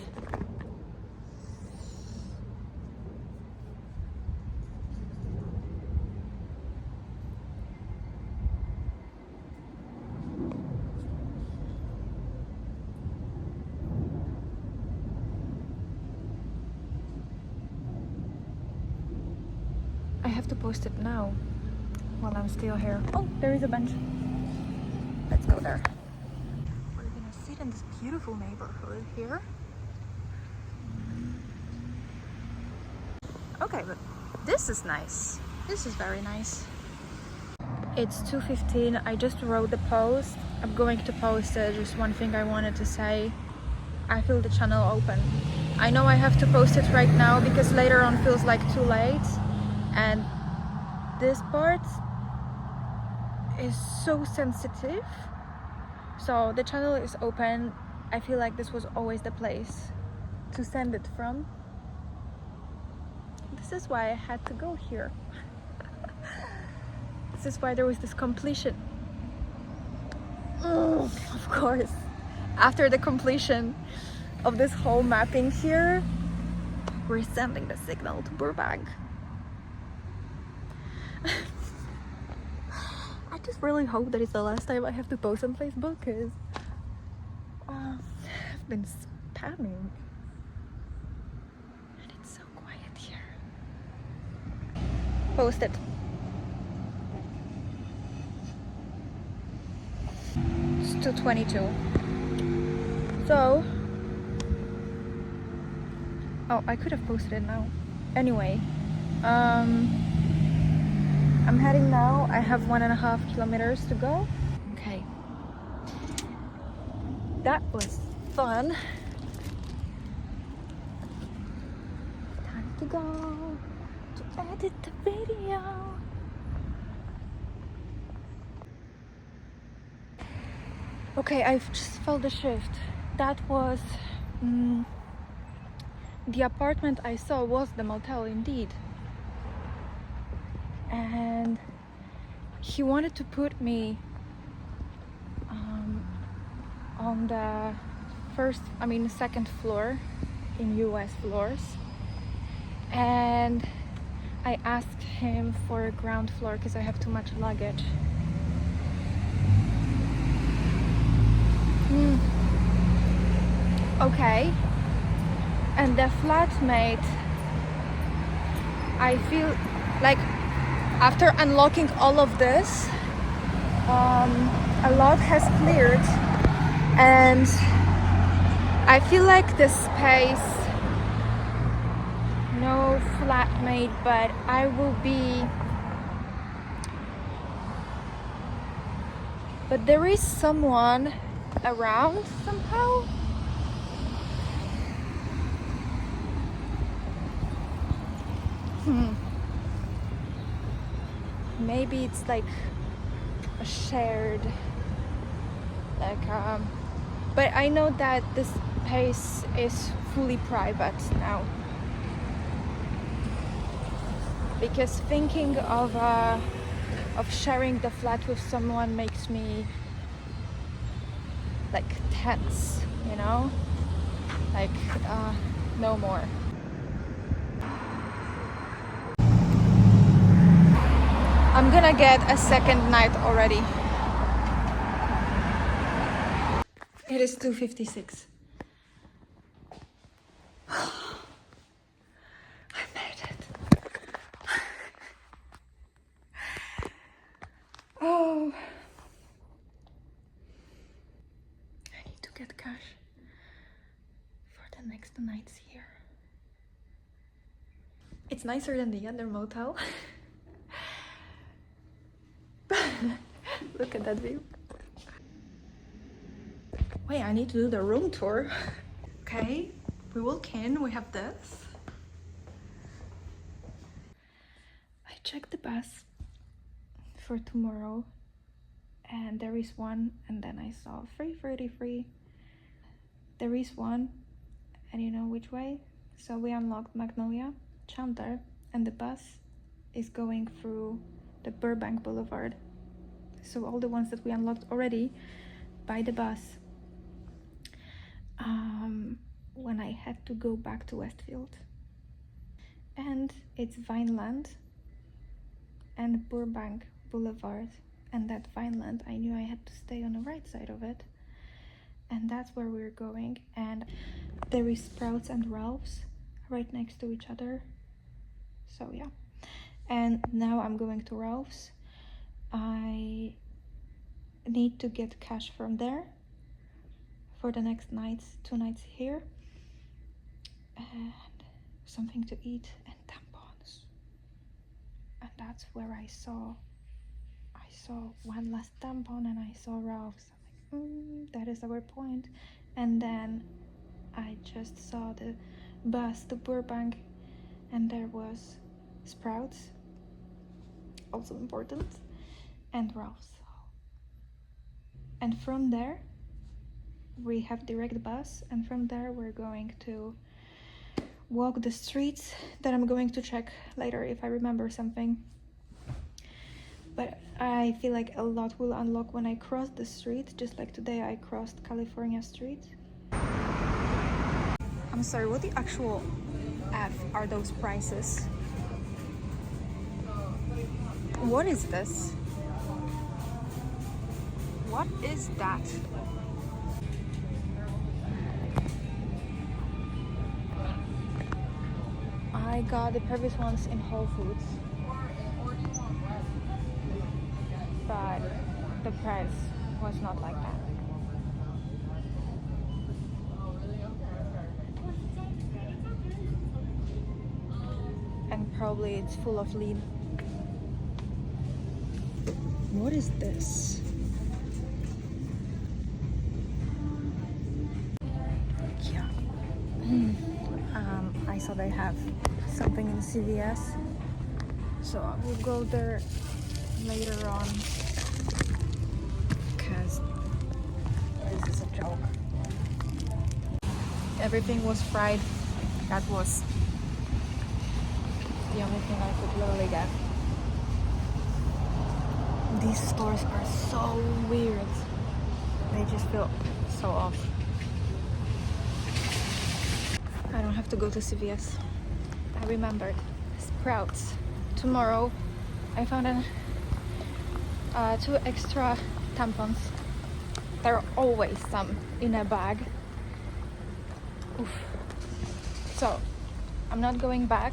I have to post it now while I'm still here. Oh, there is a bench. Let's go there. We're gonna sit in this beautiful neighborhood here. Okay, but this is nice. This is very nice. It's 2:15. I just wrote the post. I'm going to post it. Just one thing I wanted to say. I feel the channel open. I know I have to post it right now because later on feels like too late. And this part is so sensitive. So the channel is open. I feel like this was always the place to send it from. This is why I had to go here. This is why there was this completion. Of course, after the completion of this whole mapping here, we're sending the signal to Burbank. I just really hope that it's the last time I have to post on Facebook, because I've been spamming and it's so quiet here. Post it. It's 2:22. So, oh, I could have posted it now. Anyway, I'm heading now. I have 1.5 kilometers to go. Okay. That was fun. Time to go to edit the video. Okay, I've just felt the shift. That was the apartment I saw was the motel indeed. And he wanted to put me on the second floor in US floors, and I asked him for a ground floor because I have too much luggage. Okay, and the flatmate, I feel like after unlocking all of this, a lot has cleared, and I feel like the space, no flatmate, but I will be, but there is someone around somehow. Maybe it's like a shared, but I know that this space is fully private now, because thinking of sharing the flat with someone makes me like tense, you know, like no more. I'm gonna get a second night already. It is 2:56. I made it. Oh, I need to get cash for the next nights here. It's nicer than the other motel. Look at that view. Wait, I need to do the room tour. Okay, we walk in, we have this. I checked the bus for tomorrow, and there is one, and then I saw 3:33. There is one, and you know which way? So we unlocked Magnolia, Chandler, and the bus is going through the Burbank Boulevard. So all the ones that we unlocked already by the bus, when I had to go back to Westfield. And it's Vineland and Burbank Boulevard, and that Vineland, I knew I had to stay on the right side of it, and that's where we're going. And there is Sprouts and Ralph's right next to each other, so yeah. And now I'm going to Ralph's. I need to get cash from there for the next nights, 2 nights here, and something to eat and tampons. And that's where I saw one last tampon, and I saw Ralph's. I'm like, that is our point. And then I just saw the bus to Burbank, and there was Sprouts, also important, and Ralph's. And from there we have direct bus, and from there we're going to walk the streets that I'm going to check later if I remember something. But I feel like a lot will unlock when I cross the street, just like today I crossed California Street. I'm sorry, what the actual F are those prices? What is this? What is that? I got the previous ones in Whole Foods, but the price was not like that. And probably it's full of lead. What is this? Yeah. I saw they have something in CVS, so I will go there later on because this is a joke. Everything was fried. That was the only thing I could literally get. These stores are so weird. They just feel so off. I don't have to go to CVS. I remembered. Sprouts. Tomorrow I found 2 extra tampons. There are always some in a bag. Oof. So I'm not going back.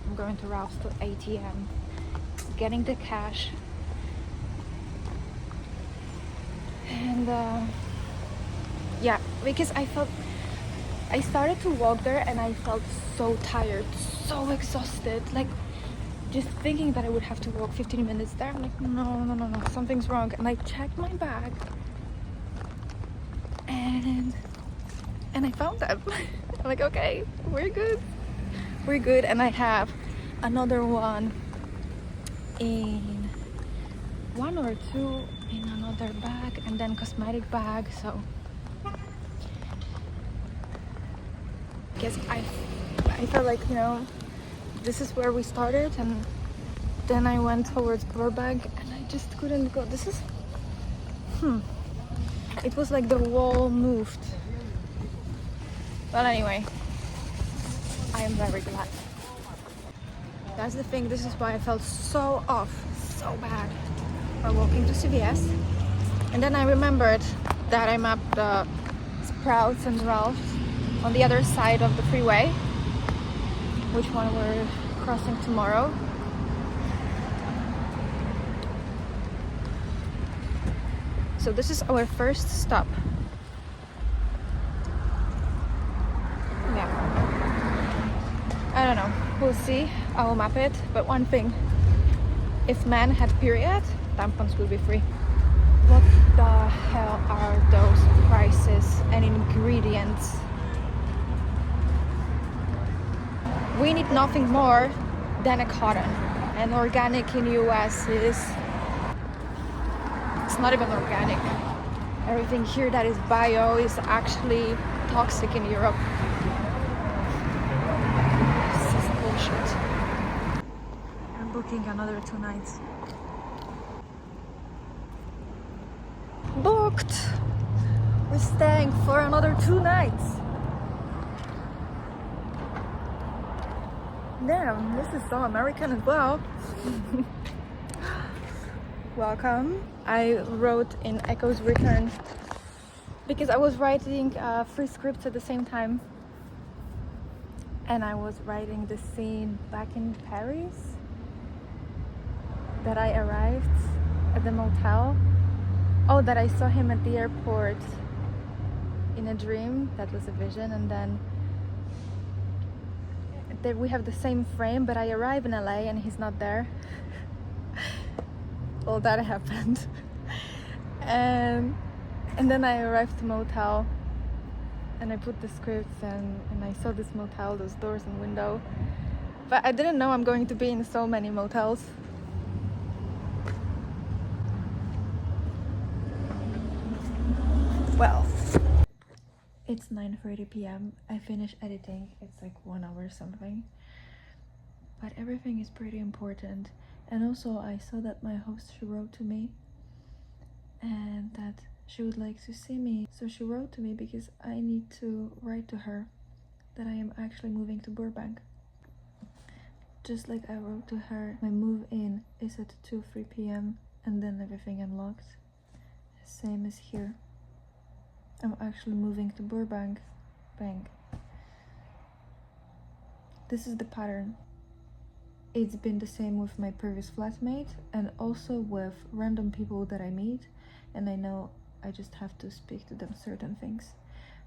I'm going to Ralph's to ATM, getting the cash, and yeah, because I started to walk there and I felt so tired, so exhausted, like just thinking that I would have to walk 15 minutes there. I'm like, no, something's wrong. And I checked my bag and I found them. I'm like, okay, we're good. And I have another one in 1 or 2 in another bag, and then cosmetic bag. So I guess I felt like, this is where we started, and then I went towards Burbank and I just couldn't go. This is it was like the wall moved. But anyway, I am very glad. That's the thing. This is why I felt so off, so bad by walking to CVS. And then I remembered that I mapped the Sprouts and Ralph's on the other side of the freeway, which one we're crossing tomorrow. So this is our first stop. Yeah. I don't know. We'll see. I will map it. But one thing, if men had period, tampons will be free. What the hell are those prices and ingredients? We need nothing more than a cotton. And organic in US is... it's not even organic. Everything here that is bio is actually toxic in Europe. This is bullshit. I'm booking another 2 nights. Booked! We're staying for another 2 nights. Damn, this is so American as well. Welcome. I wrote in Echo's return because I was writing 3 scripts at the same time, and I was writing the scene back in Paris that I arrived at the motel. Oh, that I saw him at the airport in a dream. That was a vision. And then we have the same frame, but I arrive in LA and he's not there. Well, that happened. And then I arrived at the motel and I put the scripts and I saw this motel, those doors and window. But I didn't know I'm going to be in so many motels. Well, it's 9:30 p.m. I finished editing. It's like 1 hour or something. But everything is pretty important. And also I saw that my host, she wrote to me and that she would like to see me. So she wrote to me because I need to write to her that I am actually moving to Burbank. Just like I wrote to her, my move-in is at 2-3 p.m. and then everything unlocked. Same as here. I'm actually moving to Burbank. Bang. This is the pattern. It's been the same with my previous flatmate and also with random people that I meet, and I know I just have to speak to them certain things,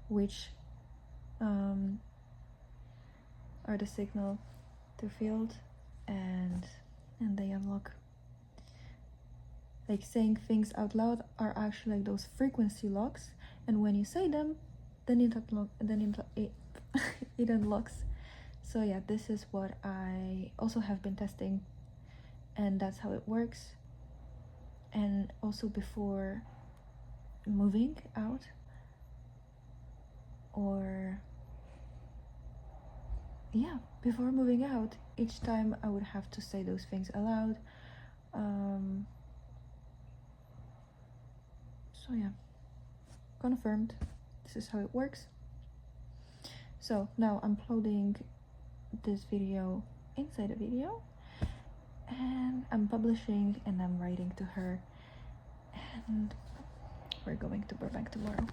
which are the signal to field and and they unlock. Like saying things out loud are actually like those frequency locks, and when you say them, then it unlocks. So yeah, this is what I also have been testing, and that's how it works. And also before moving out, or yeah, before moving out, each time I would have to say those things aloud. So yeah, confirmed. This is how it works. So now I'm uploading this video inside a video, and I'm publishing, and I'm writing to her, and we're going to Burbank tomorrow.